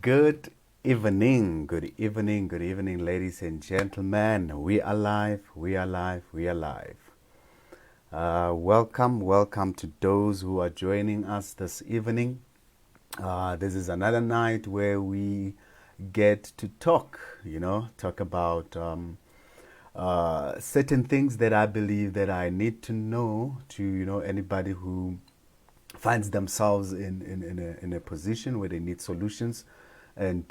Good good evening, ladies and gentlemen. We are live, we are live, we are live. Welcome to those who are joining us this evening. This is another night where we get to talk about certain things that I believe that I need to know to, anybody who finds themselves in a position where they need solutions. And,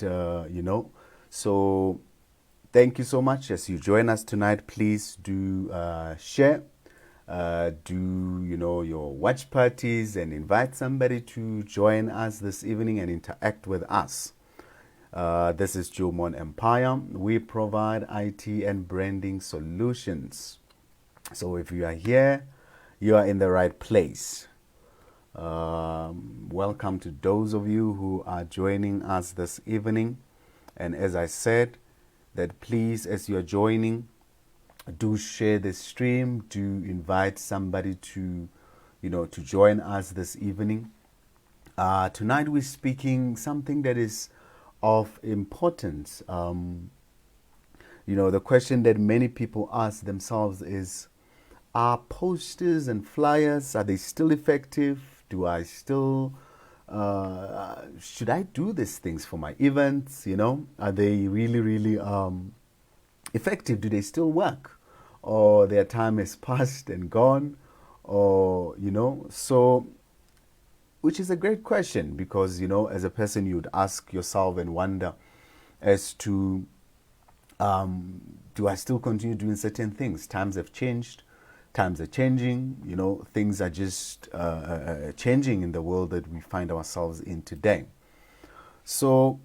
so thank you so much. As you join us tonight, please do share, do, your watch parties and invite somebody to join us this evening and interact with us. This is Jomon Empire. We provide IT and branding solutions. So if you are here, you are in the right place. Welcome to those of you who are joining us this evening. And as I said, that please, as you're joining, do share the stream, do invite somebody to, to join us this evening. Tonight we're speaking something that is of importance. The question that many people ask themselves is, are posters and flyers, are they still effective? Do I still, should I do these things for my events? Are they really effective? Do they still work? Or their time is past and gone? Or, so, which is a great question because, as a person, you'd ask yourself and wonder as to, do I still continue doing certain things? Times have changed. Times are changing, things are just changing in the world that we find ourselves in today. So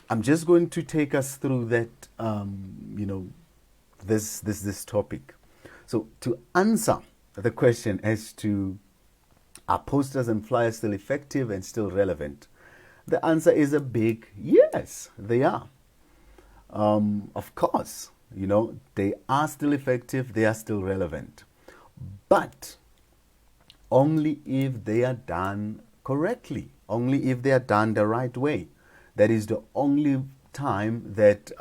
I'm just going to take us through that, this topic. So to answer the question as to are posters and flyers still effective and still relevant, the answer is a big yes, they are. Of course. They are still effective, they are still relevant. But only if they are done correctly, only if they are done the right way. That is the only time that,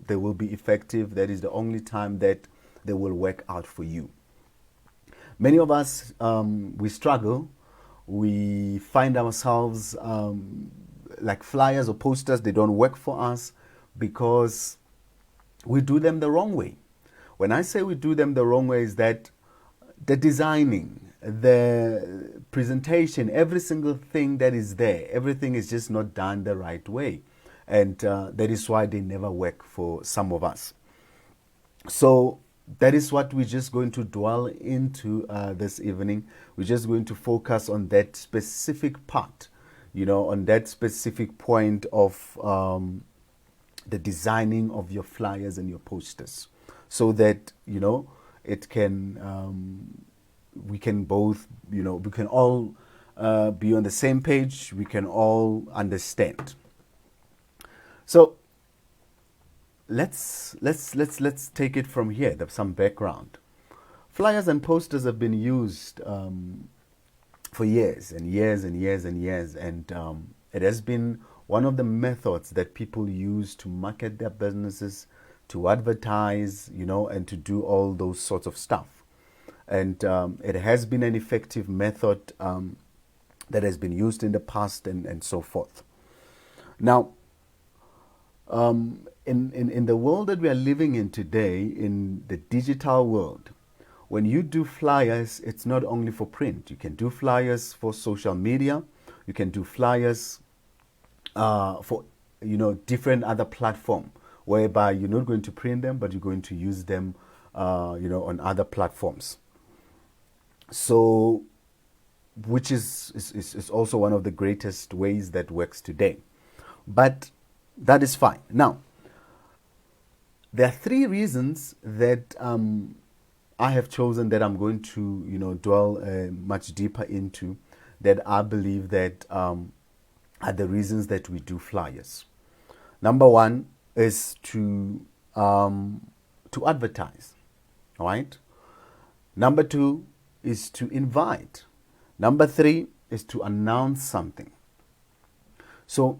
they will be effective. That is the only time that they will work out for you. Many of us, we struggle. We find ourselves like flyers or posters, they don't work for us because we do them the wrong way. When I say we do them the wrong way, is that the designing, the presentation, every single thing that is there, everything is just not done the right way. And that is why they never work for some of us. So that is what we're just going to dwell into this evening. We're just going to focus on that specific part, on that specific point of the designing of your flyers and your posters, so that it can we can both we can all be on the same page, we can all understand. So let's take it from here. There's some background. Flyers and posters have been used for years and years and years and years, and it has been one of the methods that people use to market their businesses, to advertise, and to do all those sorts of stuff. And it has been an effective method that has been used in the past and so forth. Now, in the world that we are living in today, in the digital world, when you do flyers, it's not only for print. You can do flyers for social media. You can do flyers for different other platform, whereby you're not going to print them, but you're going to use them on other platforms. So, which is also one of the greatest ways that works today. But that is fine. Now, there are three reasons that I have chosen that I'm going to dwell much deeper into, that I believe that are the reasons that we do flyers. Number one is to advertise, all right? Number two is to invite. Number three is to announce something. So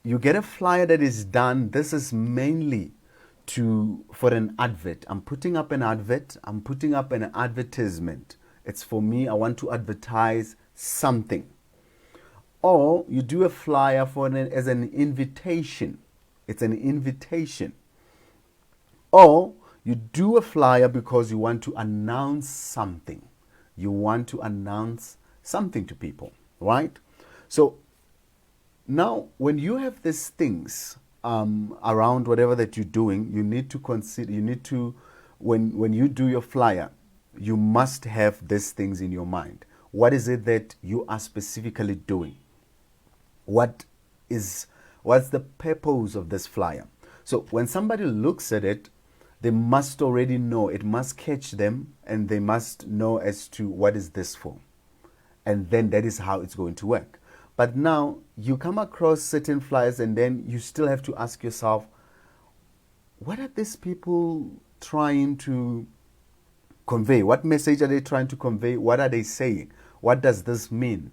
you get a flyer that is done. This is mainly for an advert. I'm putting up an advert. I'm putting up an advertisement. It's for me. I want to advertise something. Or you do a flyer as an invitation. It's an invitation. Or you do a flyer because you want to announce something. You want to announce something to people, right? So now, when you have these things around whatever that you're doing, you need to consider, when you do your flyer, you must have these things in your mind. What is it that you are specifically doing? What's the purpose of this flyer? So when somebody looks at it, they must already know, it must catch them, and they must know as to what is this for. And then that is how it's going to work. But now you come across certain flyers, and then you still have to ask yourself, what are these people trying to convey? What message are they trying to convey? What are they saying? What does this mean?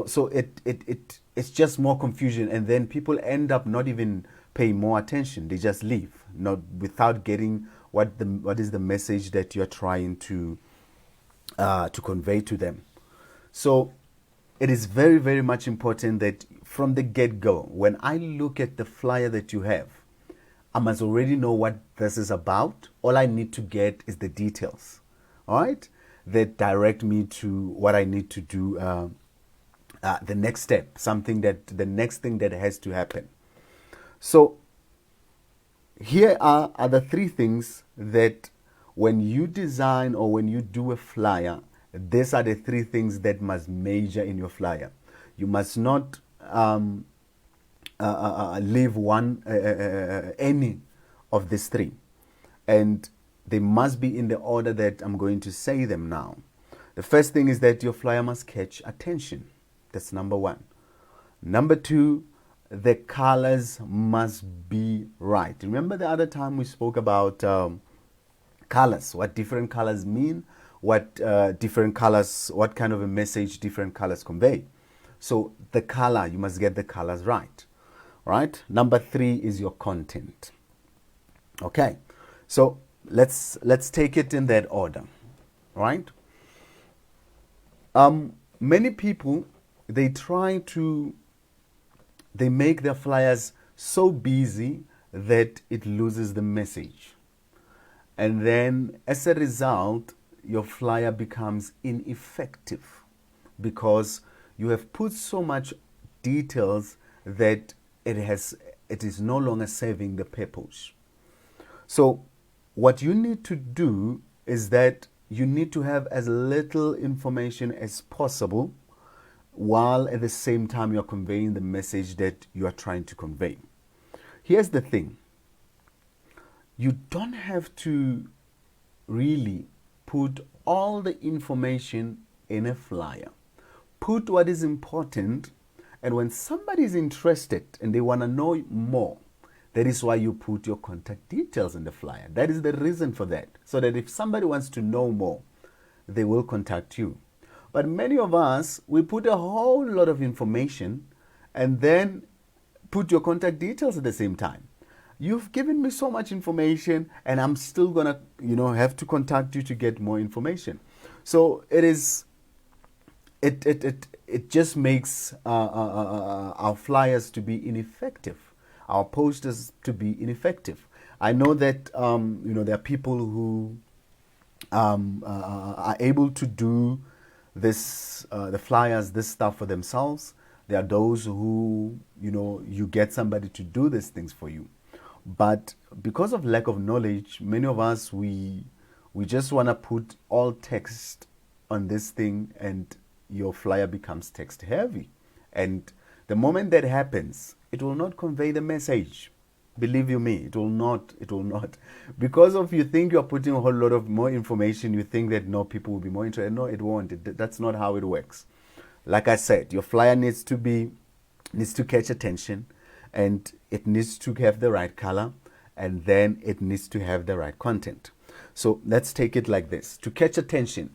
So it's just more confusion, and then people end up not even paying more attention. They just leave, not without getting what is the message that you're trying to convey to them. So it is very, very much important that from the get-go, when I look at the flyer that you have, I must already know what this is about. All I need to get is the details, all right, that direct me to what I need to do, the next step, the next thing that has to happen. So here are the three things that when you design or when you do a flyer, these are the three things that must major in your flyer. You must not leave any of these three. And they must be in the order that I'm going to say them now. The first thing is that your flyer must catch attention. That's number one. Number two, the colors must be right. Remember the other time we spoke about colors, what different colors mean, what different colors, what kind of a message different colors convey. So the color, you must get the colors right. Right? Number three is your content. Okay. So let's take it in that order. Right? Many people, they make their flyers so busy that it loses the message. And then as a result, your flyer becomes ineffective because you have put so much details that it is no longer serving the purpose. So what you need to do is that you need to have as little information as possible, while at the same time you're conveying the message that you are trying to convey. Here's the thing. You don't have to really put all the information in a flyer. Put what is important, and when somebody is interested and they want to know more, that is why you put your contact details in the flyer. That is the reason for that. So that if somebody wants to know more, they will contact you. But many of us, we put a whole lot of information and then put your contact details at the same time. You've given me so much information and I'm still going to, have to contact you to get more information. So it just makes our flyers to be ineffective, our posters to be ineffective. I know that, there are people who are able to do this, the flyers, this stuff for themselves. There are those who, you get somebody to do these things for you. But because of lack of knowledge, many of us, we just want to put all text on this thing, and your flyer becomes text heavy. And the moment that happens, it will not convey the message. Believe you me, it will not. Because of you think you're putting a whole lot of more information, you think that no, people will be more interested. No, it won't. That's not how it works. Like I said, your flyer needs to catch attention, and it needs to have the right color, and then it needs to have the right content. So let's take it like this. To catch attention,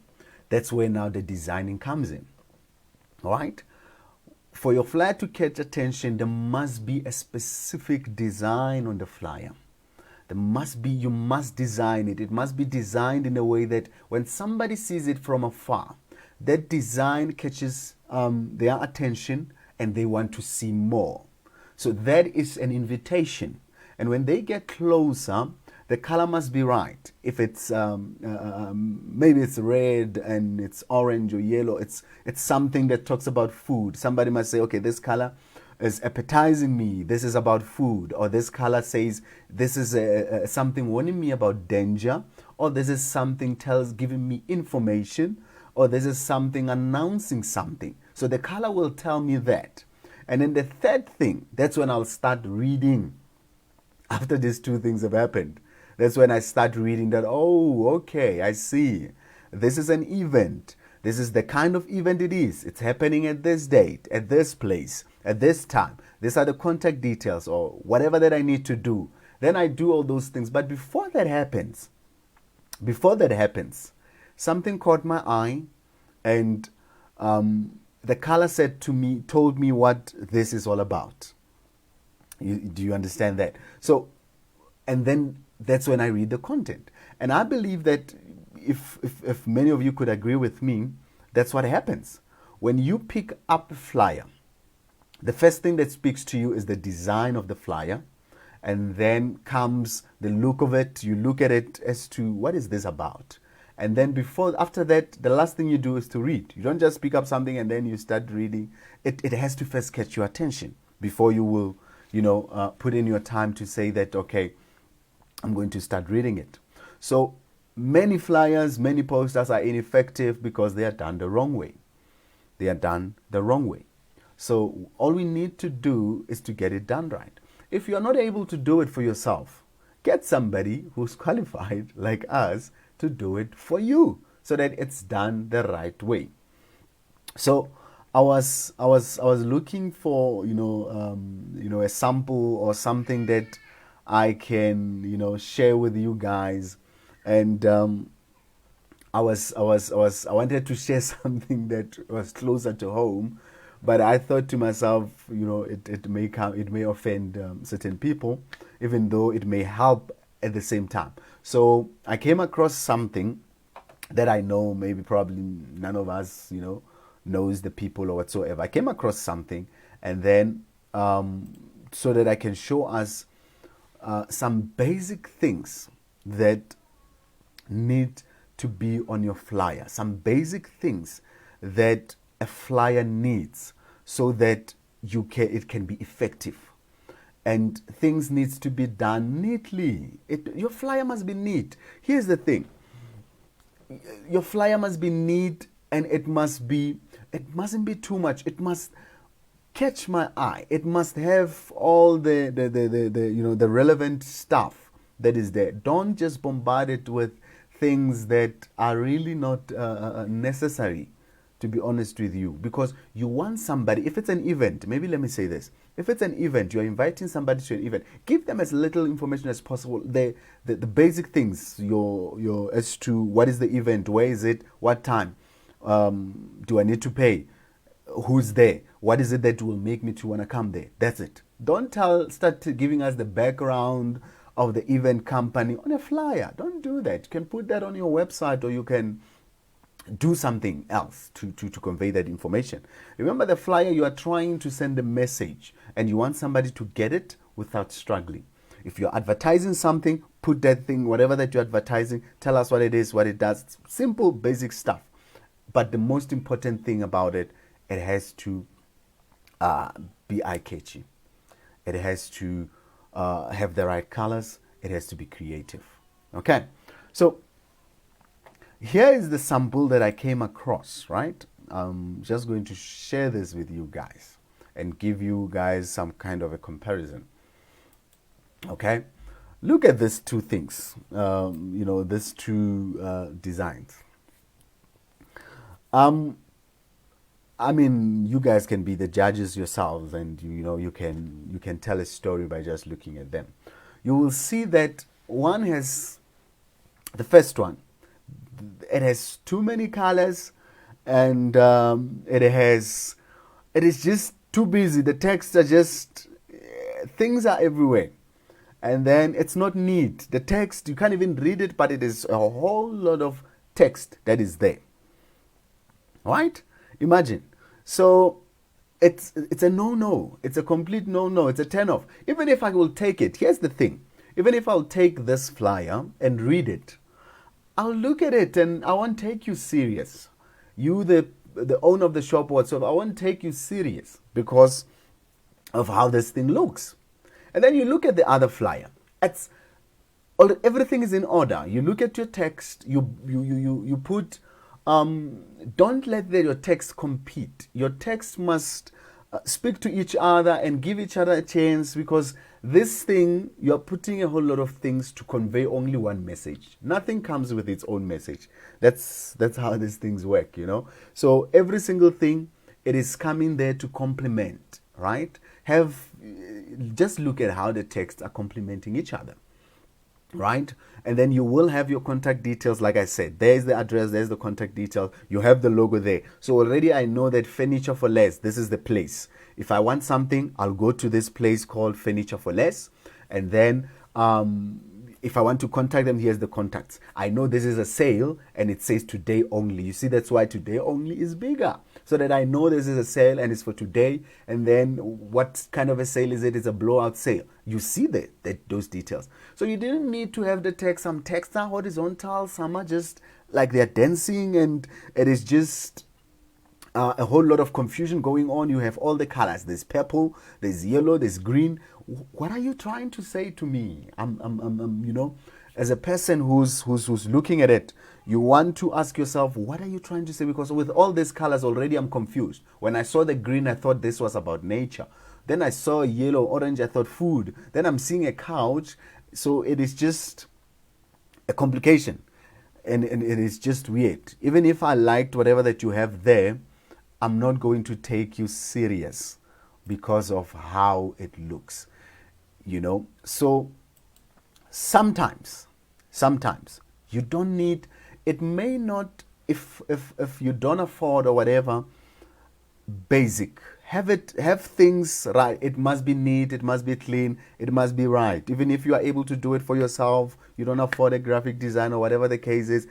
that's where now the designing comes in. All right? for your flyer to catch attention, there must be a specific design on the flyer. You must design it. It must be designed in a way that when somebody sees it from afar, that design catches their attention and they want to see more. So that is an invitation. And when they get closer, the color must be right. If it's maybe it's red and it's orange or yellow, it's something that talks about food. Somebody must say, okay, this color is appetizing me. This is about food. Or this color says this is something warning me about danger. Or this is something giving me information. Or this is something announcing something. So the color will tell me that. And then the third thing, that's when I'll start reading. After these two things have happened, that's when I start reading that, oh, okay, I see. This is an event. This is the kind of event it is. It's happening at this date, at this place, at this time. These are the contact details or whatever that I need to do. Then I do all those things. But before that happens, something caught my eye, and the color told me what this is all about. Do you understand that? So, and then that's when I read the content. And I believe that if many of you could agree with me, that's what happens. When you pick up a flyer, the first thing that speaks to you is the design of the flyer. And then comes the look of it. You look at it as to what is this about? And then after that, the last thing you do is to read. You don't just pick up something and then you start reading. It has to first catch your attention before you will, put in your time to say that, okay, I'm going to start reading it. So many flyers, many posters are ineffective because they are done the wrong way. So all we need to do is to get it done right. If you're not able to do it for yourself, get somebody who's qualified like us to do it for you so that it's done the right way. So I was looking for a sample or something that I can share with you guys, and I wanted to share something that was closer to home, but I thought to myself, it may offend certain people, even though it may help at the same time. So I came across something that I know probably none of us knows the people or whatsoever. I came across something, and then so that I can show us some basic things that need to be on your flyer, some basic things that a flyer needs so that it can be effective. And things needs to be done neatly. Your flyer must be neat. Here's the thing. Your flyer must be neat, and it mustn't be too much. It must catch my eye. It must have all the relevant stuff that is there. Don't just bombard it with things that are really not necessary, to be honest with you, because you want somebody. If it's an event, maybe let me say this. If it's an event, you're inviting somebody to an event, give them as little information as possible. The basic things, your as to what is the event, where is it, what time, do I need to pay, who's there, what is it that will make me to want to come there. That's it. Don't start giving us the background of the event company on a flyer. Don't do that. You can put that on your website, or you can do something else to convey that information. Remember, the flyer, you are trying to send a message and you want somebody to get it without struggling. If you're advertising something, put that thing, whatever that you're advertising, tell us what it is, what it does. Simple, basic stuff. But the most important thing about it, it has to be eye-catchy. It has to have the right colors. It has to be creative. Okay, so here is the sample that I came across, right? I'm just going to share this with you guys and give you guys some kind of a comparison. Okay, look at these two things, these two designs. I mean, you guys can be the judges yourselves, and you can tell a story by just looking at them. You will see that one has, the first one, it has too many colors, and it is just too busy. The texts are just, things are everywhere. And then it's not neat. The text, you can't even read it, but it is a whole lot of text that is there. Right? Imagine. So it's a no-no. It's a complete no-no. It's a turn-off. Even if I will take it, here's the thing. Even if I'll take this flyer and read it, I'll look at it and I won't take you serious. You, the owner of the shop, whatsoever, I won't take you serious because of how this thing looks. And then you look at the other flyer. Everything is in order. You look at your text. You put. Don't let your text compete. Your text must speak to each other and give each other a chance, because this thing, you're putting a whole lot of things to convey only one message. Nothing comes with its own message. That's how these things work, you know. So every single thing, it is coming there to complement, right? Just look at how the texts are complementing each other, right? And then you will have your contact details. Like I said, there's the address, there's the contact details, you have the logo there. So already I know that Furniture for Less, this is the place. If I want something, I'll go to this place called Furniture for Less. And then if I want to contact them, here's the contacts. I know this is a sale and it says today only. You see, that's why today only is bigger, so that I know this is a sale and it's for today. And then what kind of a sale is it? It's a blowout sale. You see those details. So you didn't need to have the text. Some texts are horizontal, some are just like they're dancing, and it is just a whole lot of confusion going on. You have all the colors. There's purple, there's yellow, there's green. What are you trying to say to me? You know, as a person who's looking at it, you want to ask yourself, what are you trying to say? Because with all these colors already, I'm confused. When I saw the green, I thought this was about nature. Then I saw yellow, orange, I thought food. Then I'm seeing a couch. So it is just a complication. And it is just weird. Even if I liked whatever that you have there, I'm not going to take you serious because of how it looks, you know. So sometimes you don't need, it may not, if you don't afford or whatever, basic, have things right. It must be neat, it must be clean, it must be right. Even if you are able to do it for yourself, you don't afford a graphic design or whatever the case is,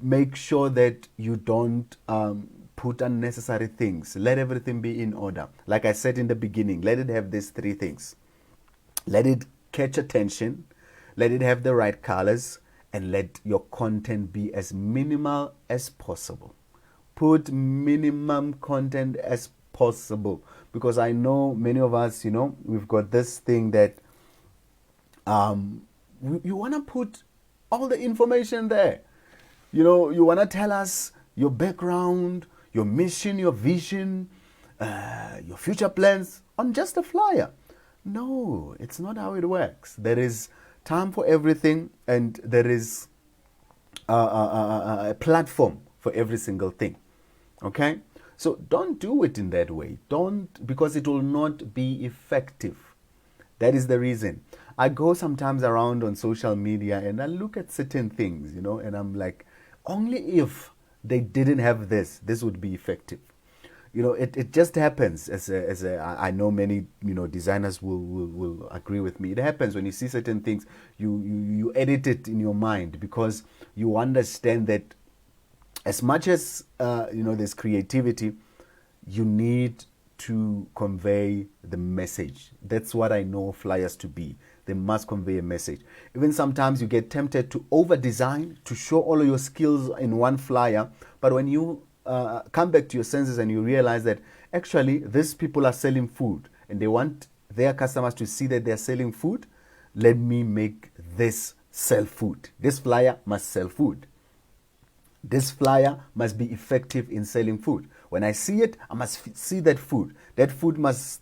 make sure that you don't put unnecessary things. Let everything be in order. Like I said in the beginning, let it have these three things. Let it catch attention, let it have the right colors, and let your content be as minimal as possible. Put minimum content as possible, because I know many of us, you know, we've got this thing that you want to put all the information there. You know, you want to tell us your background, your mission, your vision, your future plans on just a flyer. No, it's not how it works. There is time for everything, and there is a platform for every single thing. Okay? So don't do it in that way. Don't, because it will not be effective. That is the reason. I go sometimes around on social media and I look at certain things, you know, and I'm like, only if they didn't have this would be effective. You know, it just happens. I know many, you know, designers will agree with me. It happens when you see certain things, you edit it in your mind, because you understand that as much as you know, there's creativity, you need to convey the message. That's what I know flyers to be. They must convey a message. Even sometimes you get tempted to over design, to show all of your skills in one flyer, but when you come back to your senses and you realize that actually these people are selling food and they want their customers to see that they're selling food, let me make this sell food. This flyer must sell food. This flyer must be effective in selling food. When I see it, I must see that food. That food must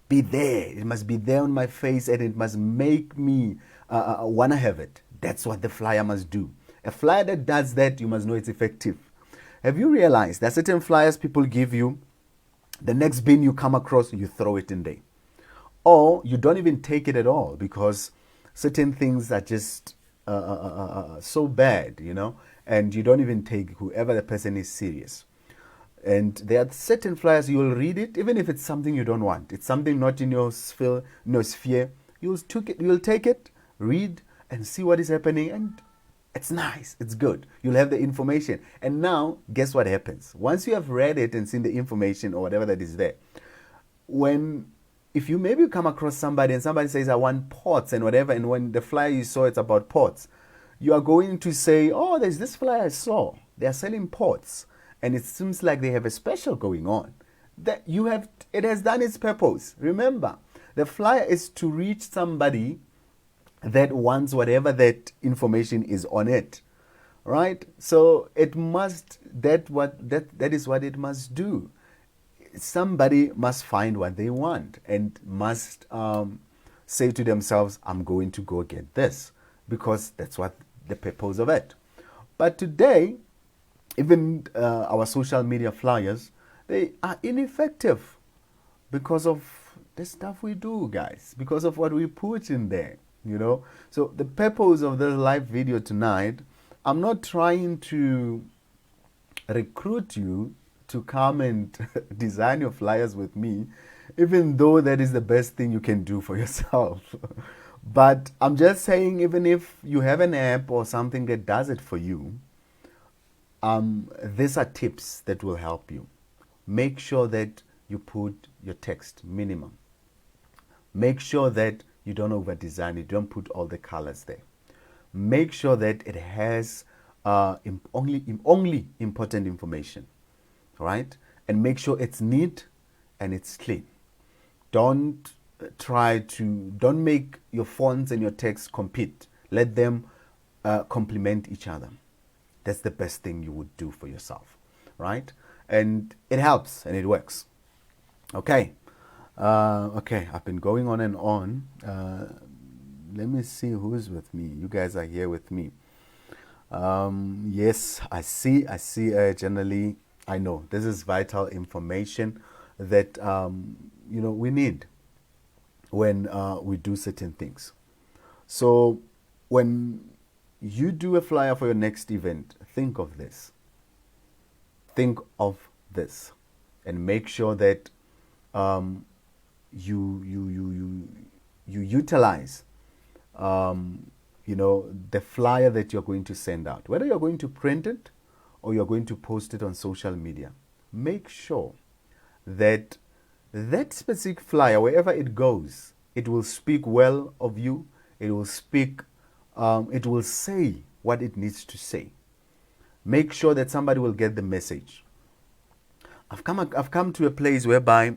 be there. It must be there on my face, and it must make me want to have it. That's what the flyer must do. A flyer that does that, you must know it's effective. Have you realized that certain flyers people give you, the next bin you come across, you throw it in there? Or you don't even take it at all, because certain things are just so bad, you know, and you don't even take whoever the person is serious. And there are certain flyers you will read it, even if it's something you don't want. It's something not in your sphere. You'll take it, read, and see what is happening, and it's nice. It's good. You'll have the information. And now, guess what happens? Once you have read it and seen the information or whatever that is there, if you maybe come across somebody and somebody says, I want pots and whatever, and when the flyer you saw, it's about pots, you are going to say, oh, there's this flyer I saw. They are selling pots. And it seems like they have a special going on. It has done its purpose. Remember, the flyer is to reach somebody that wants whatever that information is on it, right? So it must, that is what it must do. Somebody must find what they want and must say to themselves, I'm going to go get this, because that's what the purpose of it. But today, even our social media flyers, they are ineffective because of the stuff we do, guys, because of what we put in there, you know. So the purpose of this live video tonight, I'm not trying to recruit you to come and design your flyers with me, even though that is the best thing you can do for yourself. But I'm just saying, even if you have an app or something that does it for you, these are tips that will help you. Make sure that you put your text minimum. Make sure that you don't over design it. Don't put all the colors there. Make sure that it has only important information, right? And make sure it's neat and it's clean. Don't make your fonts and your text compete. Let them complement each other. That's the best thing you would do for yourself, right? And it helps and it works. Okay. Okay, I've been going on and on. Let me see who's with me. You guys are here with me. Yes, I see. Generally, I know this is vital information that we need when we do certain things. So when you do a flyer for your next event, think of this. Think of this, and make sure that you utilize the flyer that you're going to send out. Whether you're going to print it or you're going to post it on social media, make sure that that specific flyer, wherever it goes, it will speak well of you. It will say what it needs to say. Make sure that somebody will get the message. I've come to a place whereby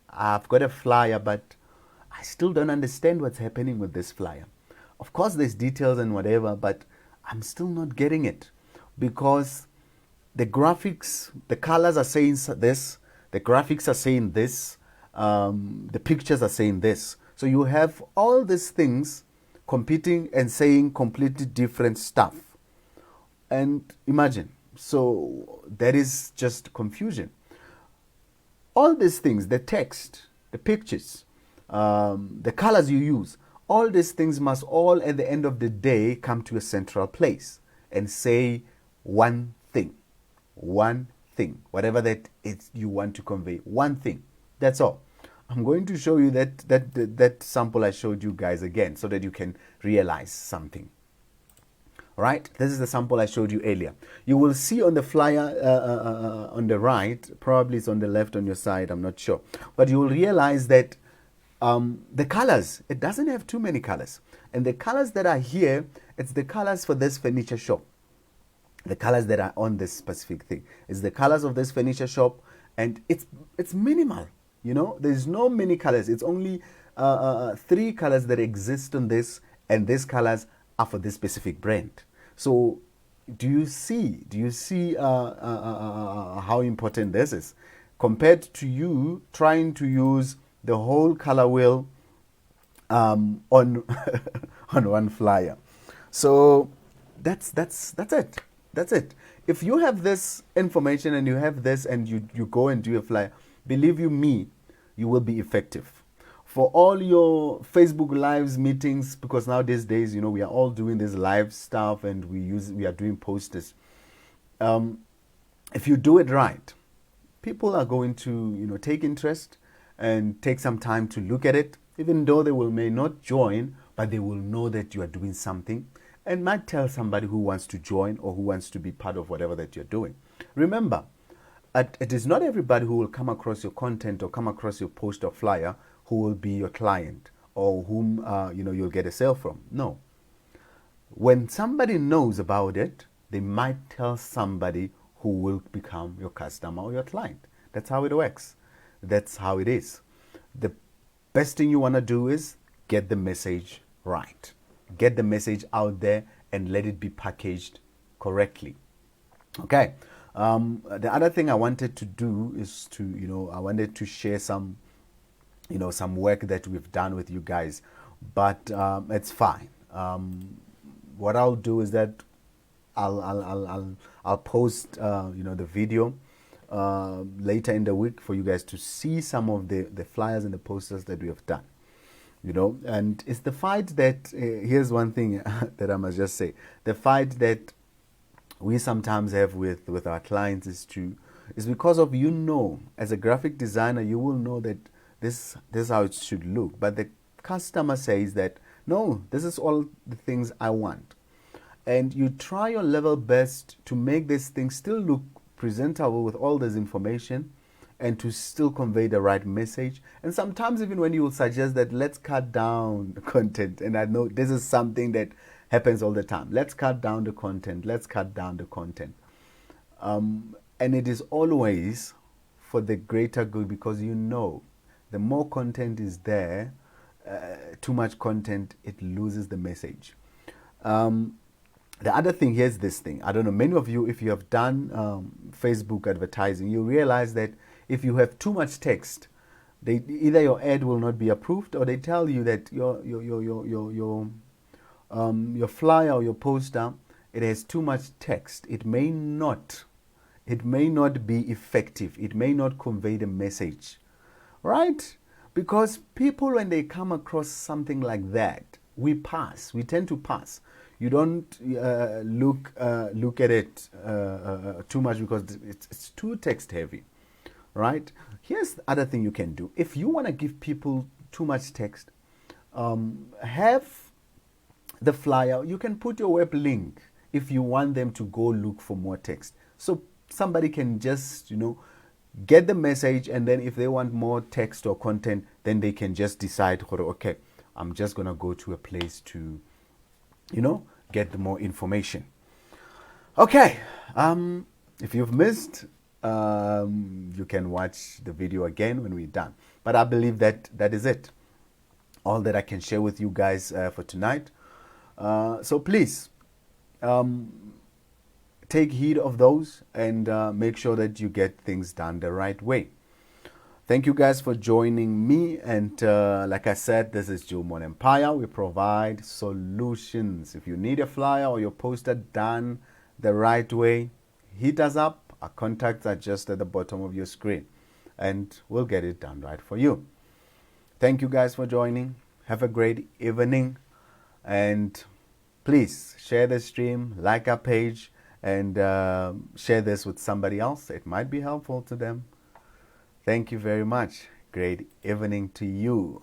I've got a flyer, but I still don't understand what's happening with this flyer. Of course, there's details and whatever, but I'm still not getting it, because the graphics, the colors are saying this, the graphics are saying this, the pictures are saying this. So you have all these things competing and saying completely different stuff. And imagine, so that is just confusion. All these things, the text, the pictures, the colors you use, all these things must all at the end of the day come to a central place and say one thing, whatever that is you want to convey, one thing. That's all. I'm going to show you that sample I showed you guys again so that you can realize something. Right? This is the sample I showed you earlier. You will see on the flyer on the right, probably it's on the left on your side, I'm not sure. But you will realize that the colors, it doesn't have too many colors. And the colors that are here, it's the colors for this furniture shop. The colors that are on this specific thing. It's the colors of this furniture shop, and it's minimal. There's no many colors. It's only 3 colors that exist on this, and these colors are for this specific brand. So do you see how important this is compared to you trying to use the whole color wheel on on one flyer? So that's it. If you have this information and you have this and you go and do a flyer, believe you me, you will be effective. For all your Facebook Lives meetings, because now these days, we are all doing this live stuff and we are doing posters. If you do it right, people are going to, take interest and take some time to look at it, even though may not join, but they will know that you are doing something and might tell somebody who wants to join or who wants to be part of whatever that you're doing. Remember, it is not everybody who will come across your content or come across your post or flyer who will be your client or whom you'll get a sale from. No. When somebody knows about it, they might tell somebody who will become your customer or your client. That's how it works. That's how it is. The best thing you want to do is get the message right. Get the message out there and let it be packaged correctly. Okay. The other thing I wanted to do is I wanted to share some work that we've done with you guys, but it's fine. What I'll do is that I'll post the video later in the week for you guys to see some of the flyers and the posters that we have done. And it's the fight that here's one thing that I must just say: the fight that we sometimes have with our clients is because of, as a graphic designer, you will know that this is how it should look, but the customer says that no, this is all the things I want, and you try your level best to make this thing still look presentable with all this information and to still convey the right message. And sometimes even when you will suggest that let's cut down the content, and I know this is something that happens all the time. Let's cut down the content. Let's cut down the content. And it is always for the greater good, because the more content is there, too much content, it loses the message. The other thing, here's this thing. I don't know, many of you, if you have done Facebook advertising, you realize that if you have too much text, either your ad will not be approved, or they tell you that your flyer or your poster, it has too much text. It may not be effective. It may not convey the message, right? Because people, when they come across something like that, we tend to pass. You don't look at it too much because it's too text heavy, right? Here's the other thing you can do. If you want to give people too much text, have the flyer, you can put your web link if you want them to go look for more text. So somebody can just, get the message, and then if they want more text or content, then they can just decide, okay, I'm just going to go to a place to, get the more information. Okay. If you've missed, you can watch the video again when we're done. But I believe that is it. All that I can share with you guys for tonight. So please take heed of those and make sure that you get things done the right way. Thank you guys for joining me. And like I said, this is Jomon Empire. We provide solutions. If you need a flyer or your poster done the right way, hit us up. Our contacts are just at the bottom of your screen, and we'll get it done right for you. Thank you guys for joining. Have a great evening. And please share the stream, like our page, and share this with somebody else. It might be helpful to them. Thank you very much. Great evening to you.